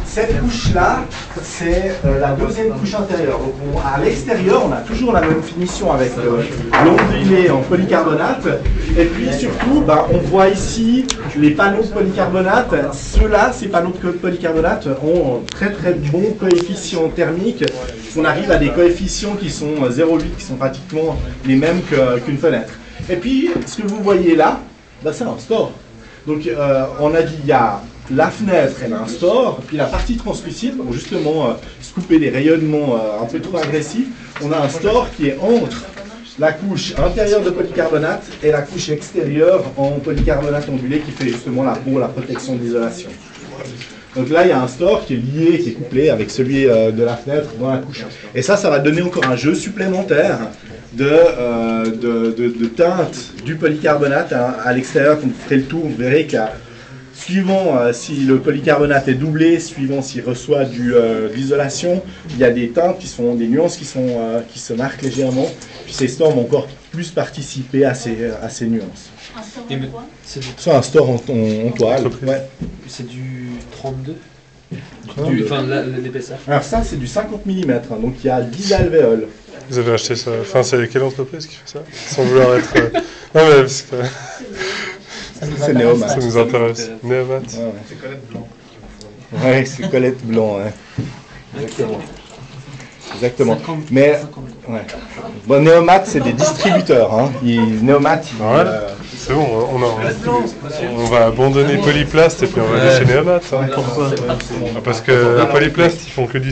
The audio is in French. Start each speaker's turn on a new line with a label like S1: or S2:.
S1: Cette couche-là, c'est la deuxième couche intérieure. Donc à l'extérieur, on a toujours la même finition avec l'ondulé en polycarbonate. Et puis surtout, on voit ici les panneaux de polycarbonate. Ceux-là, ces panneaux de polycarbonate ont un très très bon coefficient thermique. On arrive à des coefficients qui sont 0,8, qui sont pratiquement les mêmes qu'une fenêtre. Et puis, ce que vous voyez là, c'est un store. Donc on a dit, il y a la fenêtre, elle a un store, puis la partie translucide, pour justement se couper des rayonnements un peu trop agressifs, on a un store qui est entre la couche intérieure de polycarbonate et la couche extérieure en polycarbonate ondulé qui fait justement la peau, la protection de l'isolation. Donc là, il y a un store qui est lié, qui est couplé avec celui de la fenêtre dans la couche. Et ça va donner encore un jeu supplémentaire de teinte du polycarbonate à l'extérieur. Quand vous ferez le tour, vous verrez qu'il y a, suivant si le polycarbonate est doublé, suivant s'il reçoit de l'isolation, il y a des teintes qui sont, des nuances qui se marquent légèrement. Puis ces stores vont encore plus participer à ces nuances.
S2: Un store en quoi ?
S1: C'est un store en toile. Ouais.
S3: C'est du 32
S1: Enfin,
S3: l'épaisseur.
S1: Alors ça, c'est du 50 mm, donc il y a 10 alvéoles.
S4: Vous avez acheté ça? Enfin, c'est quelle entreprise qui fait ça? Sans vouloir être... Non mais parce que...
S1: C'est Neomat.
S4: Ça nous intéresse. Neomat.
S1: Ouais. C'est Colette Blanc. Ouais, c'est Colette Blanc. Ouais. Exactement. 50, mais 50. Ouais. Bon, Neomat, c'est des distributeurs. Hein. Neomat,
S4: c'est bon, on va abandonner Polyplast et puis on va aller chez Neomat. Hein.
S1: Pourquoi?
S4: Parce que Polyplast, ils font que du